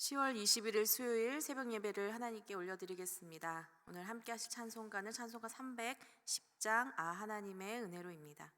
10월 21일 수요일 새벽 예배를 하나님께 올려드리겠습니다. 오늘 함께 하실 찬송가는 찬송가 310장 하나님의 은혜로입니다.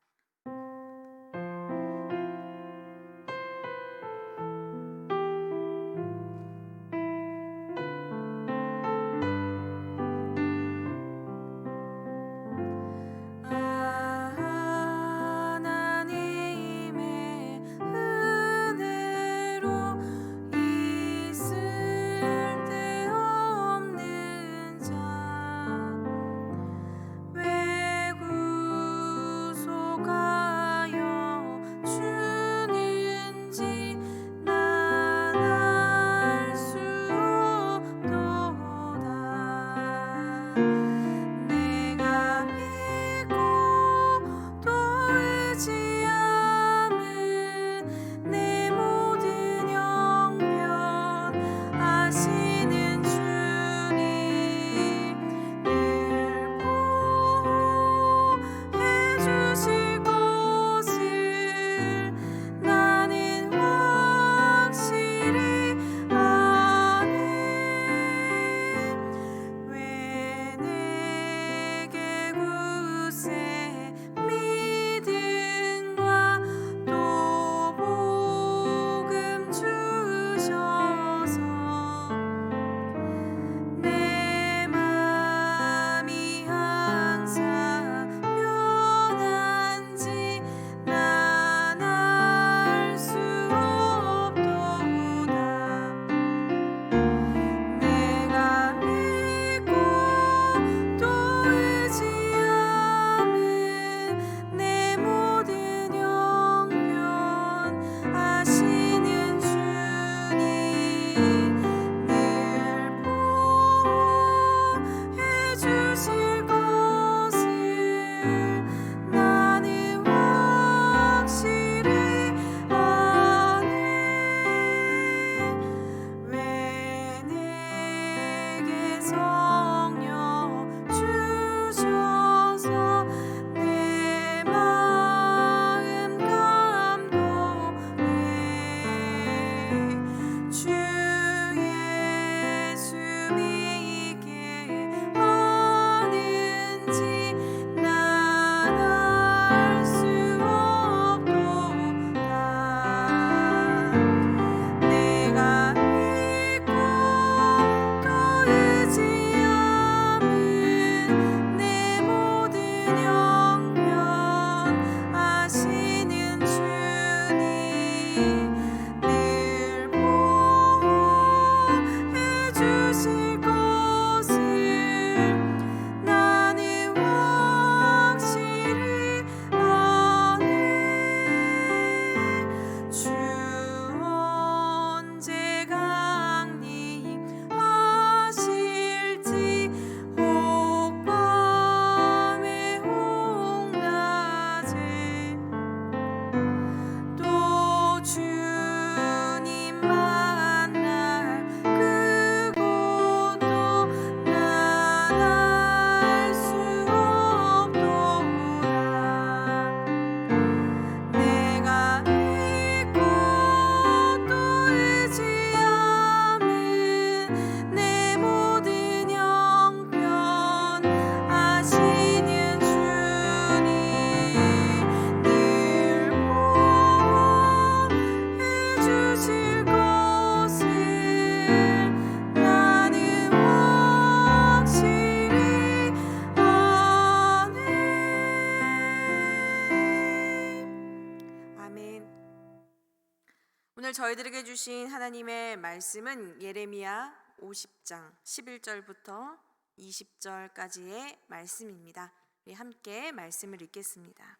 오늘 저희들에게 주신 하나님의 말씀은 예레미야 50장 11절부터 20절까지의 말씀입니다. 우리 함께 말씀을 읽겠습니다.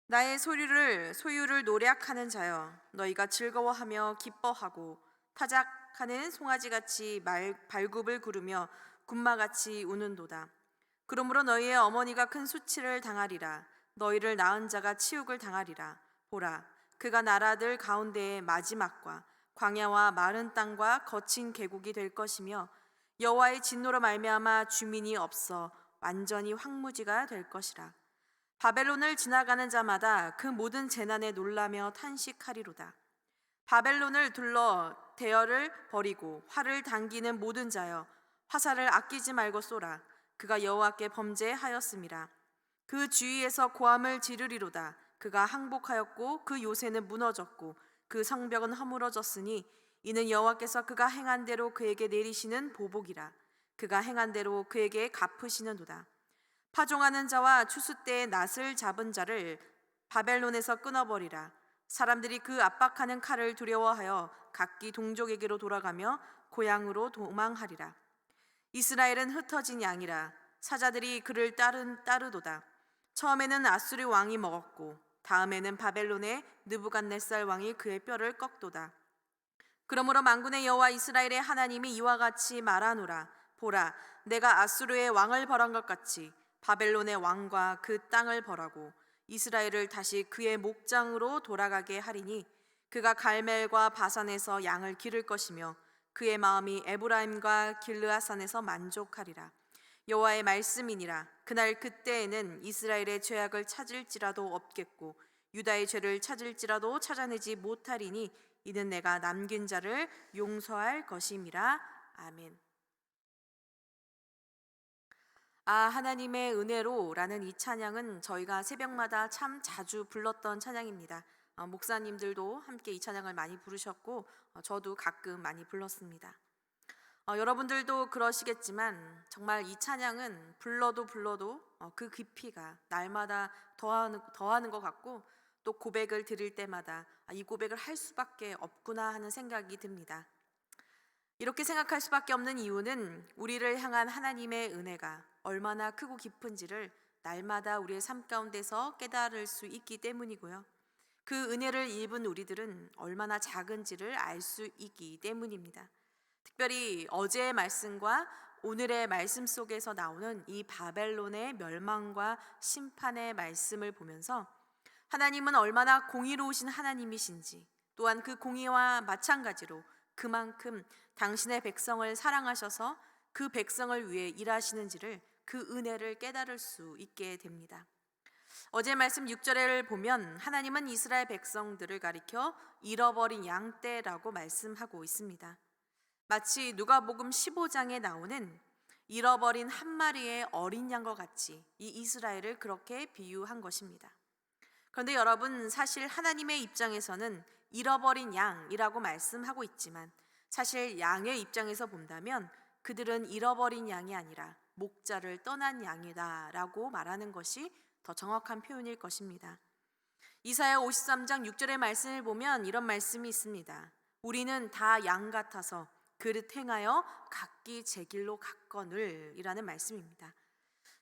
나의 소유를 노략하는 자여, 너희가 즐거워하며 기뻐하고 타작하는 송아지같이 발굽을 구르며 굶마같이 우는도다. 그러므로 너희의 어머니가 큰 수치를 당하리라. 너희를 낳은 자가 치욕을 당하리라. 보라, 그가 나라들 가운데의 마지막과 광야와 마른 땅과 거친 계곡이 될 것이며 여호와의 진노로 말미암아 주민이 없어 완전히 황무지가 될 것이라. 바벨론을 지나가는 자마다 그 모든 재난에 놀라며 탄식하리로다. 바벨론을 둘러 대열을 버리고 활을 당기는 모든 자여 화살을 아끼지 말고 쏘라. 그가 여호와께 범죄하였음이라. 그 주위에서 고함을 지르리로다. 그가 항복하였고 그 요새는 무너졌고 그 성벽은 허물어졌으니 이는 여호와께서 그가 행한 대로 그에게 내리시는 보복이라. 그가 행한 대로 그에게 갚으시는도다. 파종하는 자와 추수 때에 낫을 잡은 자를 바벨론에서 끊어버리라. 사람들이 그 압박하는 칼을 두려워하여 각기 동족에게로 돌아가며 고향으로 도망하리라. 이스라엘은 흩어진 양이라. 사자들이 그를 따르도다. 처음에는 아수르 왕이 먹었고 다음에는 바벨론의 느부갓네살 왕이 그의 뼈를 꺾도다. 그러므로 만군의 여호와 이스라엘의 하나님이 이와 같이 말하노라. 보라, 내가 아수르의 왕을 벌한 것 같이 바벨론의 왕과 그 땅을 벌하고 이스라엘을 다시 그의 목장으로 돌아가게 하리니 그가 갈멜과 바산에서 양을 기를 것이며 그의 마음이 에브라임과 길르앗산에서 만족하리라. 여호와의 말씀이니라. 그날 그때에는 이스라엘의 죄악을 찾을지라도 없겠고 유다의 죄를 찾을지라도 찾아내지 못하리니 이는 내가 남긴 자를 용서할 것임이라. 아멘. 하나님의 은혜로라는 이 찬양은 저희가 새벽마다 참 자주 불렀던 찬양입니다. 목사님들도 함께 이 찬양을 많이 부르셨고 저도 가끔 많이 불렀습니다. 여러분들도 그러시겠지만 정말 이 찬양은 불러도 그 깊이가 날마다 더하는 것 같고 또 고백을 드릴 때마다 이 고백을 할 수밖에 없구나 하는 생각이 듭니다. 이렇게 생각할 수밖에 없는 이유는 우리를 향한 하나님의 은혜가 얼마나 크고 깊은지를 날마다 우리의 삶 가운데서 깨달을 수 있기 때문이고요. 그 은혜를 입은 우리들은 얼마나 작은지를 알 수 있기 때문입니다. 특별히 어제의 말씀과 오늘의 말씀 속에서 나오는 이 바벨론의 멸망과 심판의 말씀을 보면서 하나님은 얼마나 공의로우신 하나님이신지, 또한 그 공의와 마찬가지로 그만큼 당신의 백성을 사랑하셔서 그 백성을 위해 일하시는지를, 그 은혜를 깨달을 수 있게 됩니다. 어제 말씀 6절을 보면 하나님은 이스라엘 백성들을 가리켜 잃어버린 양떼라고 말씀하고 있습니다. 마치 누가복음 15장에 나오는 잃어버린 한 마리의 어린 양과 같이 이 이스라엘을 그렇게 비유한 것입니다. 그런데 여러분, 사실 하나님의 입장에서는 잃어버린 양이라고 말씀하고 있지만 사실 양의 입장에서 본다면 그들은 잃어버린 양이 아니라 목자를 떠난 양이다 라고 말하는 것이 더 정확한 표현일 것입니다. 이사야 53장 6절의 말씀을 보면 이런 말씀이 있습니다. 우리는 다 양 같아서 그릇 행하여 각기 제 길로 갔거늘 이라는 말씀입니다.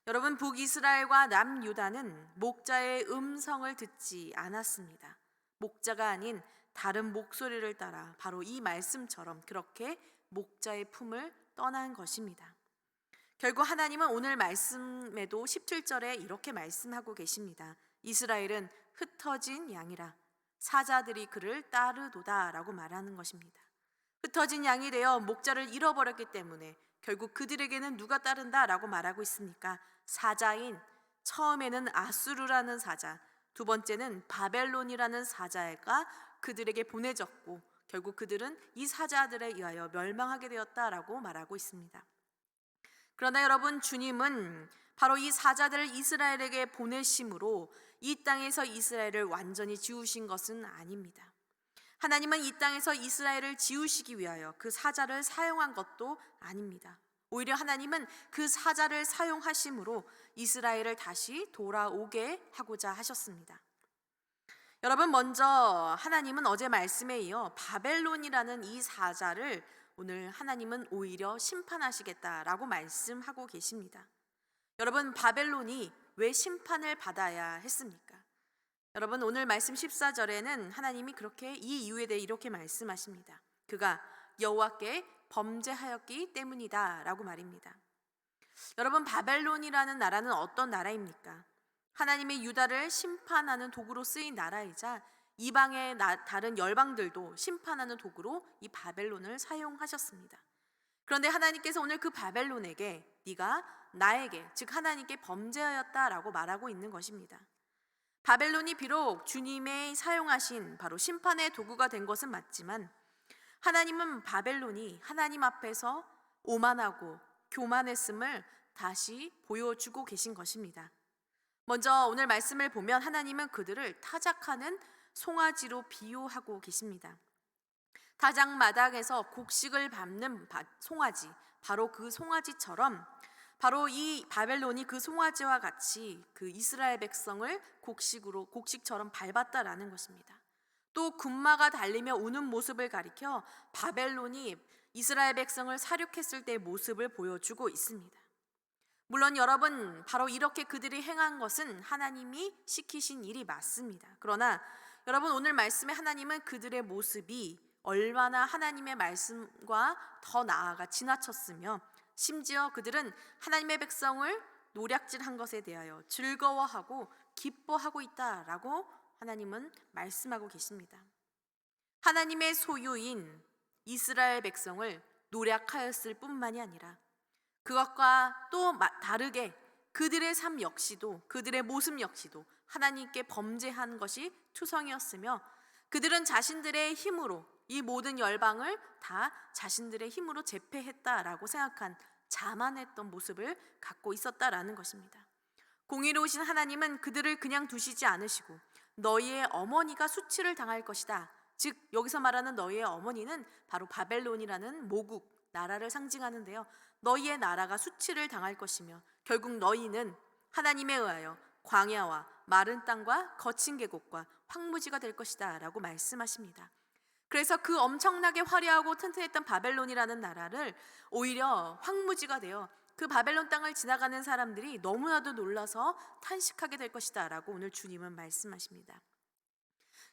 여러분, 북이스라엘과 남유다는 목자의 음성을 듣지 않았습니다. 목자가 아닌 다른 목소리를 따라 바로 이 말씀처럼 그렇게 목자의 품을 떠난 것입니다. 결국 하나님은 오늘 말씀에도 17절에 이렇게 말씀하고 계십니다. 이스라엘은 흩어진 양이라 사자들이 그를 따르도다 라고 말하는 것입니다. 흩어진 양이 되어 목자를 잃어버렸기 때문에 결국 그들에게는 누가 따른다 라고 말하고 있으니까 사자인, 처음에는 아수르라는 사자, 두 번째는 바벨론이라는 사자가 그들에게 보내졌고 결국 그들은 이 사자들에 의하여 멸망하게 되었다라고 말하고 있습니다. 그러나 여러분, 주님은 바로 이 사자들을 이스라엘에게 보내심으로 이 땅에서 이스라엘을 완전히 지우신 것은 아닙니다. 하나님은 이 땅에서 이스라엘을 지우시기 위하여 그 사자를 사용한 것도 아닙니다. 오히려 하나님은 그 사자를 사용하심으로 이스라엘을 다시 돌아오게 하고자 하셨습니다. 여러분, 먼저 하나님은 어제 말씀에 이어 바벨론이라는 이 사자를 오늘 하나님은 오히려 심판하시겠다라고 말씀하고 계십니다. 여러분, 바벨론이 왜 심판을 받아야 했습니까? 여러분, 오늘 말씀 14절에는 하나님이 그렇게 이 이유에 대해 이렇게 말씀하십니다. 그가 여호와께 범죄하였기 때문이다 라고 말입니다. 여러분, 바벨론이라는 나라는 어떤 나라입니까? 하나님의 유다를 심판하는 도구로 쓰인 나라이자 이방의 다른 열방들도 심판하는 도구로 이 바벨론을 사용하셨습니다. 그런데 하나님께서 오늘 그 바벨론에게 네가 나에게, 즉 하나님께 범죄하였다라고 말하고 있는 것입니다. 바벨론이 비록 주님의 사용하신 바로 심판의 도구가 된 것은 맞지만 하나님은 바벨론이 하나님 앞에서 오만하고 교만했음을 다시 보여주고 계신 것입니다. 먼저 오늘 말씀을 보면 하나님은 그들을 타작하는 송아지로 비유하고 계십니다. 타작마당에서 곡식을 밟는 송아지, 바로 그 송아지처럼 바로 이 바벨론이 그 송아지와 같이 그 이스라엘 백성을 곡식처럼 밟았다라는 것입니다. 또 군마가 달리며 우는 모습을 가리켜 바벨론이 이스라엘 백성을 사륙했을 때의 모습을 보여주고 있습니다. 물론 여러분, 바로 이렇게 그들이 행한 것은 하나님이 시키신 일이 맞습니다. 그러나 여러분, 오늘 말씀에 하나님은 그들의 모습이 얼마나 하나님의 말씀과 더 나아가 지나쳤으며 심지어 그들은 하나님의 백성을 노략질한 것에 대하여 즐거워하고 기뻐하고 있다라고 하나님은 말씀하고 계십니다. 하나님의 소유인 이스라엘 백성을 노략하였을 뿐만이 아니라 그것과 또 다르게 그들의 삶 역시도, 그들의 모습 역시도 하나님께 범죄한 것이 투성이었으며 그들은 자신들의 힘으로 이 모든 열방을 다 자신들의 힘으로 제패했다라고 생각한 자만했던 모습을 갖고 있었다라는 것입니다. 공의로우신 하나님은 그들을 그냥 두시지 않으시고 너희의 어머니가 수치를 당할 것이다. 즉 여기서 말하는 너희의 어머니는 바로 바벨론이라는 모국, 나라를 상징하는데요. 너희의 나라가 수치를 당할 것이며 결국 너희는 하나님에 의하여 광야와 마른 땅과 거친 계곡과 황무지가 될 것이다 라고 말씀하십니다. 그래서 그 엄청나게 화려하고 튼튼했던 바벨론이라는 나라를 오히려 황무지가 되어 그 바벨론 땅을 지나가는 사람들이 너무나도 놀라서 탄식하게 될 것이다 라고 오늘 주님은 말씀하십니다.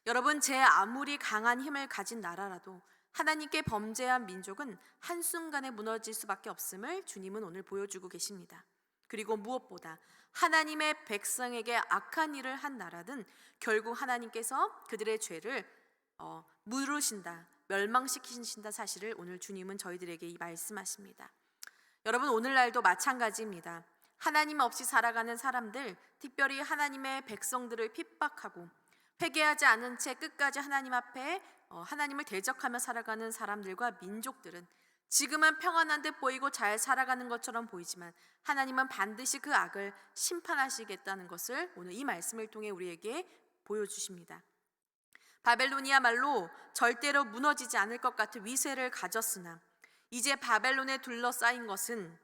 여러분, 제 아무리 강한 힘을 가진 나라라도 하나님께 범죄한 민족은 한순간에 무너질 수밖에 없음을 주님은 오늘 보여주고 계십니다. 그리고 무엇보다 하나님의 백성에게 악한 일을 한 나라든 결국 하나님께서 그들의 죄를 물으신다, 멸망시키신다 사실을 오늘 주님은 저희들에게 말씀하십니다. 여러분, 오늘날도 마찬가지입니다. 하나님 없이 살아가는 사람들, 특별히 하나님의 백성들을 핍박하고 회개하지 않은 채 끝까지 하나님 앞에 하나님을 대적하며 살아가는 사람들과 민족들은 지금은 평안한 듯 보이고 잘 살아가는 것처럼 보이지만 하나님은 반드시 그 악을 심판하시겠다는 것을 오늘 이 말씀을 통해 우리에게 보여주십니다. 바벨론이야말로 절대로 무너지지 않을 것 같은 위세를 가졌으나 이제 바벨론에 둘러싸인 것은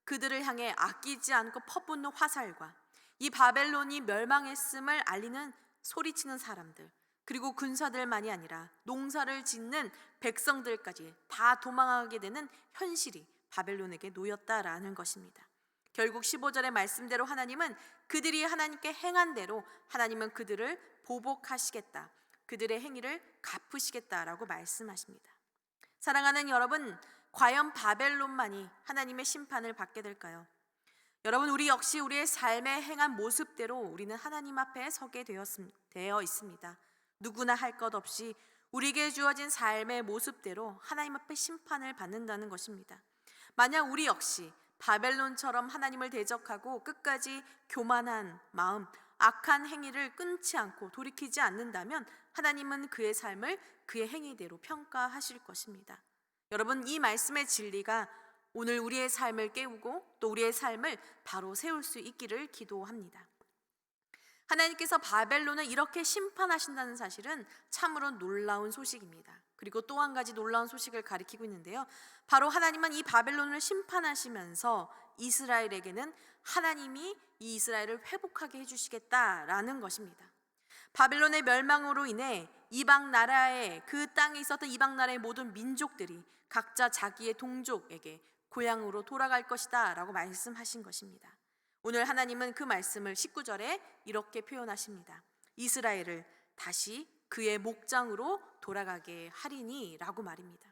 그들을 향해 아끼지 않고 퍼붓는 화살과 이 바벨론이 멸망했음을 알리는 소리치는 사람들, 그리고 군사들만이 아니라 농사를 짓는 백성들까지 다 도망하게 되는 현실이 바벨론에게 놓였다라는 것입니다. 결국 15절의 말씀대로 하나님은 그들이 하나님께 행한 대로 하나님은 그들을 보복하시겠다, 그들의 행위를 갚으시겠다라고 말씀하십니다. 사랑하는 여러분, 과연 바벨론만이 하나님의 심판을 받게 될까요? 여러분, 우리 역시 우리의 삶에 행한 모습대로 우리는 하나님 앞에 서게 되어 있습니다. 누구나 할 것 없이 우리에게 주어진 삶의 모습대로 하나님 앞에 심판을 받는다는 것입니다. 만약 우리 역시 바벨론처럼 하나님을 대적하고 끝까지 교만한 마음, 악한 행위를 끊지 않고 돌이키지 않는다면 하나님은 그의 삶을 그의 행위대로 평가하실 것입니다. 여러분, 이 말씀의 진리가 오늘 우리의 삶을 깨우고 또 우리의 삶을 바로 세울 수 있기를 기도합니다. 하나님께서 바벨론을 이렇게 심판하신다는 사실은 참으로 놀라운 소식입니다. 그리고 또 한 가지 놀라운 소식을 가리키고 있는데요. 바로 하나님은 이 바벨론을 심판하시면서 이스라엘에게는 하나님이 이 이스라엘을 회복하게 해주시겠다라는 것입니다. 바벨론의 멸망으로 인해 이방 나라의 그 땅에 있었던 이방 나라의 모든 민족들이 각자 자기의 동족에게 고향으로 돌아갈 것이다 라고 말씀하신 것입니다. 오늘 하나님은 그 말씀을 19절에 이렇게 표현하십니다. 이스라엘을 다시 그의 목장으로 돌아가게 하리니 라고 말입니다.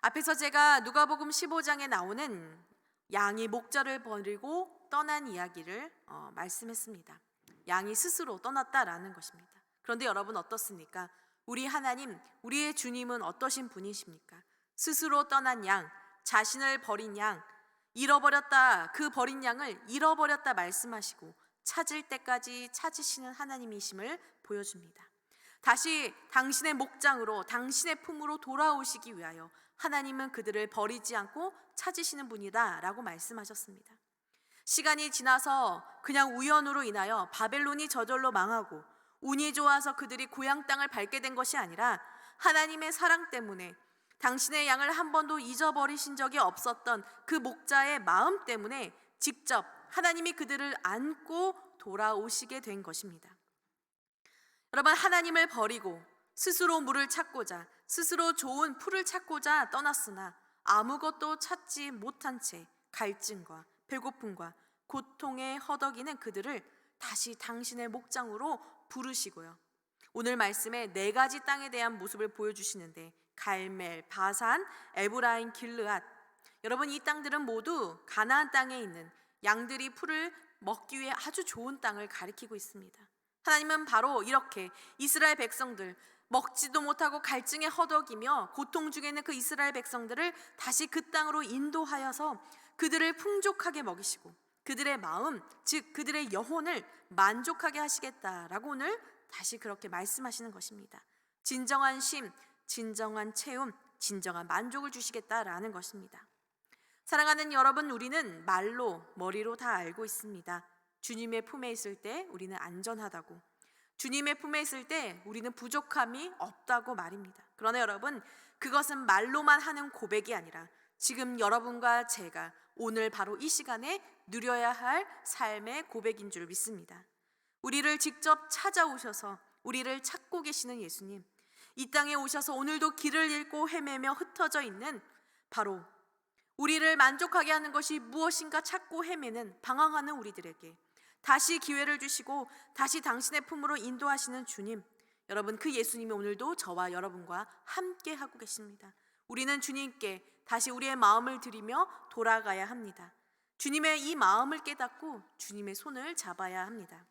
앞에서 제가 누가복음 15장에 나오는 양이 목자를 버리고 떠난 이야기를 말씀했습니다. 양이 스스로 떠났다라는 것입니다. 그런데 여러분 어떻습니까? 우리 하나님, 우리의 주님은 어떠신 분이십니까? 스스로 떠난 양, 자신을 버린 양, 잃어버렸다, 그 버린 양을 잃어버렸다 말씀하시고 찾을 때까지 찾으시는 하나님이심을 보여줍니다. 다시 당신의 목장으로, 당신의 품으로 돌아오시기 위하여 하나님은 그들을 버리지 않고 찾으시는 분이다 라고 말씀하셨습니다. 시간이 지나서 그냥 우연으로 인하여 바벨론이 저절로 망하고 운이 좋아서 그들이 고향 땅을 밟게 된 것이 아니라 하나님의 사랑 때문에, 당신의 양을 한 번도 잊어버리신 적이 없었던 그 목자의 마음 때문에 직접 하나님이 그들을 안고 돌아오시게 된 것입니다. 여러분, 하나님을 버리고 스스로 물을 찾고자, 스스로 좋은 풀을 찾고자 떠났으나 아무것도 찾지 못한 채 갈증과 배고픔과 고통에 허덕이는 그들을 다시 당신의 목장으로 부르시고요, 오늘 말씀에 네 가지 땅에 대한 모습을 보여주시는데, 갈멜, 바산, 에브라임, 길르앗, 여러분 이 땅들은 모두 가나안 땅에 있는 양들이 풀을 먹기 위해 아주 좋은 땅을 가리키고 있습니다. 하나님은 바로 이렇게 이스라엘 백성들, 먹지도 못하고 갈증에 허덕이며 고통 중에 있는 그 이스라엘 백성들을 다시 그 땅으로 인도하여서 그들을 풍족하게 먹이시고 그들의 마음, 즉 그들의 영혼을 만족하게 하시겠다라고 오늘 다시 그렇게 말씀하시는 것입니다. 진정한 쉼, 진정한 체험, 진정한 만족을 주시겠다라는 것입니다. 사랑하는 여러분, 우리는 말로, 머리로 다 알고 있습니다. 주님의 품에 있을 때 우리는 안전하다고, 주님의 품에 있을 때 우리는 부족함이 없다고 말입니다. 그러나 여러분, 그것은 말로만 하는 고백이 아니라 지금 여러분과 제가 오늘 바로 이 시간에 누려야 할 삶의 고백인 줄 믿습니다. 우리를 직접 찾아오셔서 우리를 찾고 계시는 예수님, 이 땅에 오셔서 오늘도 길을 잃고 헤매며 흩어져 있는, 바로 우리를 만족하게 하는 것이 무엇인가 찾고 헤매는, 방황하는 우리들에게 다시 기회를 주시고 다시 당신의 품으로 인도하시는 주님, 여러분 그 예수님이 오늘도 저와 여러분과 함께 하고 계십니다. 우리는 주님께 다시 우리의 마음을 드리며 돌아가야 합니다. 주님의 이 마음을 깨닫고 주님의 손을 잡아야 합니다.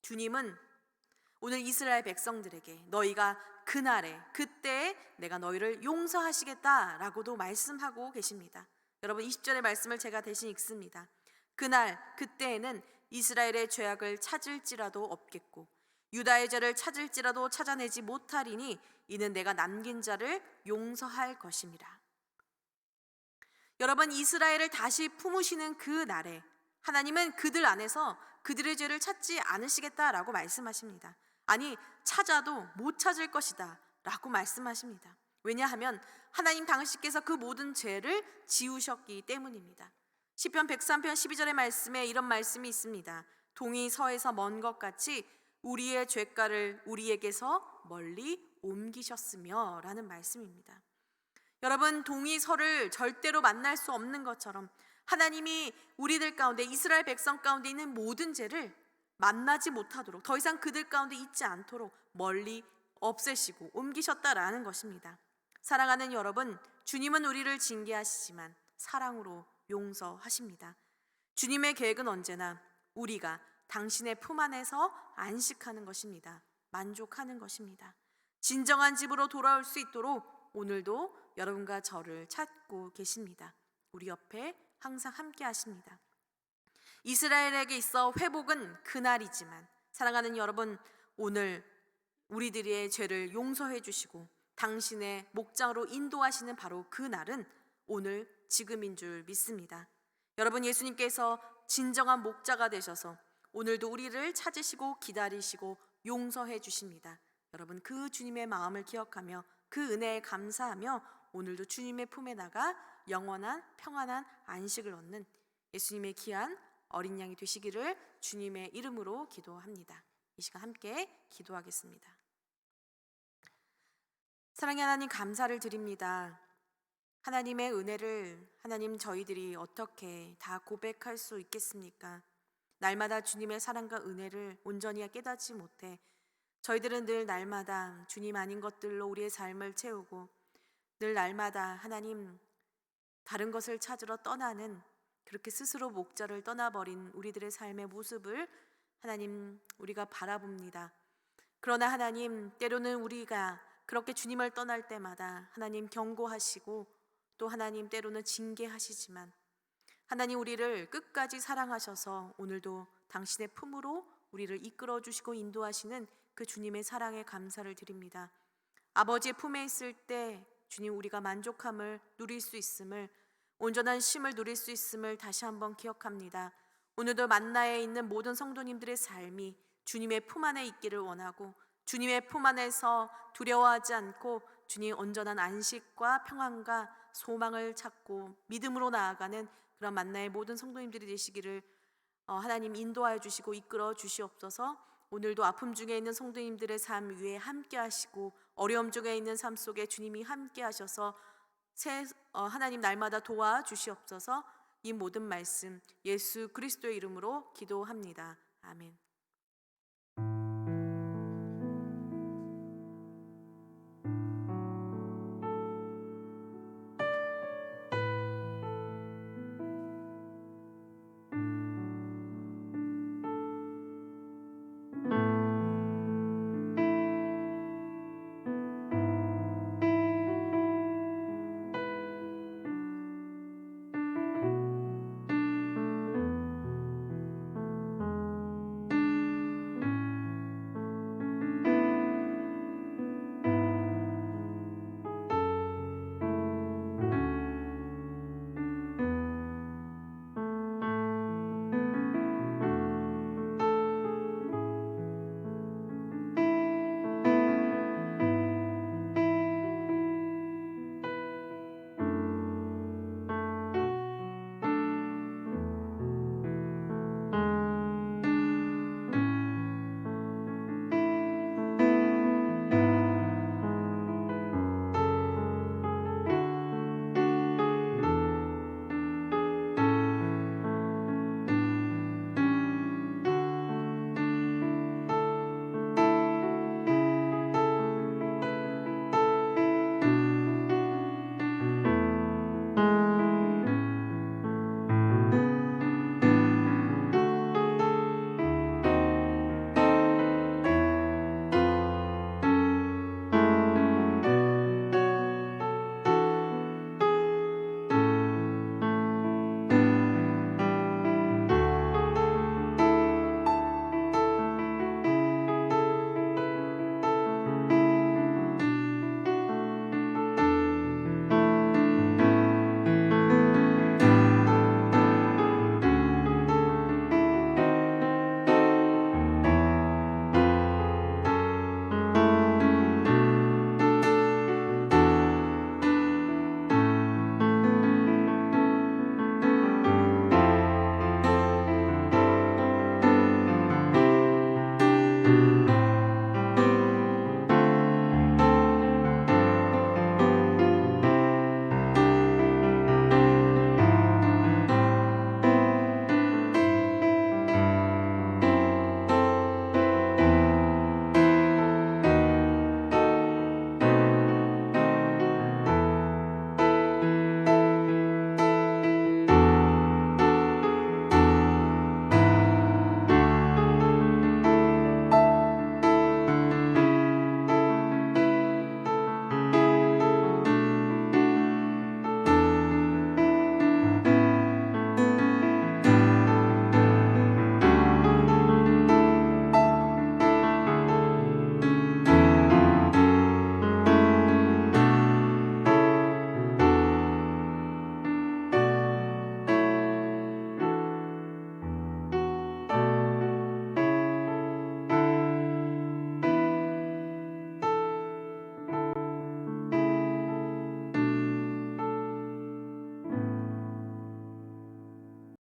주님은 오늘 이스라엘 백성들에게 너희가 그날에, 그때에 내가 너희를 용서하시겠다라고도 말씀하고 계십니다. 여러분 20절의 말씀을 제가 대신 읽습니다. 그날, 그때에는 이스라엘의 죄악을 찾을지라도 없겠고 유다의 죄를 찾을지라도 찾아내지 못하리니 이는 내가 남긴 자를 용서할 것임이라. 여러분, 이스라엘을 다시 품으시는 그 날에 하나님은 그들 안에서 그들의 죄를 찾지 않으시겠다라고 말씀하십니다. 아니, 찾아도 못 찾을 것이다 라고 말씀하십니다. 왜냐하면 하나님 당신께서 그 모든 죄를 지우셨기 때문입니다. 시편 103편 12절의 말씀에 이런 말씀이 있습니다. 동이 서에서 먼 것 같이 우리의 죄가를 우리에게서 멀리 옮기셨으며 라는 말씀입니다. 여러분, 동이 서를 절대로 만날 수 없는 것처럼 하나님이 우리들 가운데, 이스라엘 백성 가운데 있는 모든 죄를 만나지 못하도록, 더 이상 그들 가운데 있지 않도록 멀리 없애시고 옮기셨다라는 것입니다. 사랑하는 여러분, 주님은 우리를 징계하시지만 사랑으로 용서하십니다. 주님의 계획은 언제나 우리가 당신의 품 안에서 안식하는 것입니다. 만족하는 것입니다. 진정한 집으로 돌아올 수 있도록 오늘도 여러분과 저를 찾고 계십니다. 우리 옆에 항상 함께 하십니다. 이스라엘에게 있어 회복은 그날이지만 사랑하는 여러분, 오늘 우리들의 죄를 용서해 주시고 당신의 목장으로 인도하시는 바로 그 날은 오늘 지금인 줄 믿습니다. 여러분, 예수님께서 진정한 목자가 되셔서 오늘도 우리를 찾으시고 기다리시고 용서해 주십니다. 여러분, 그 주님의 마음을 기억하며 그 은혜에 감사하며 오늘도 주님의 품에 나가 영원한 평안한 안식을 얻는 예수님의 귀한 어린 양이 되시기를 주님의 이름으로 기도합니다. 이 시간 함께 기도하겠습니다. 사랑의 하나님, 감사를 드립니다. 하나님의 은혜를 하나님 저희들이 어떻게 다 고백할 수 있겠습니까? 날마다 주님의 사랑과 은혜를 온전히 깨닫지 못해 저희들은 늘 날마다 주님 아닌 것들로 우리의 삶을 채우고 늘 날마다 하나님 다른 것을 찾으러 떠나는, 그렇게 스스로 목자를 떠나버린 우리들의 삶의 모습을 하나님 우리가 바라봅니다. 그러나 하나님, 때로는 우리가 그렇게 주님을 떠날 때마다 하나님 경고하시고 또 하나님 때로는 징계하시지만 하나님 우리를 끝까지 사랑하셔서 오늘도 당신의 품으로 우리를 이끌어 주시고 인도하시는 그 주님의 사랑에 감사를 드립니다. 아버지의 품에 있을 때 주님 우리가 만족함을 누릴 수 있음을, 온전한 쉼을 누릴 수 있음을 다시 한번 기억합니다. 오늘도 만나에 있는 모든 성도님들의 삶이 주님의 품 안에 있기를 원하고, 주님의 품 안에서 두려워하지 않고 주님 온전한 안식과 평안과 소망을 찾고 믿음으로 나아가는 그런 만나의 모든 성도님들이 되시기를 하나님 인도하여 주시고 이끌어 주시옵소서. 오늘도 아픔 중에 있는 성도님들의 삶 위에 함께 하시고, 어려움 중에 있는 삶 속에 주님이 함께 하셔서 하나님 날마다 도와 주시옵소서. 이 모든 말씀 예수 그리스도의 이름으로 기도합니다. 아멘.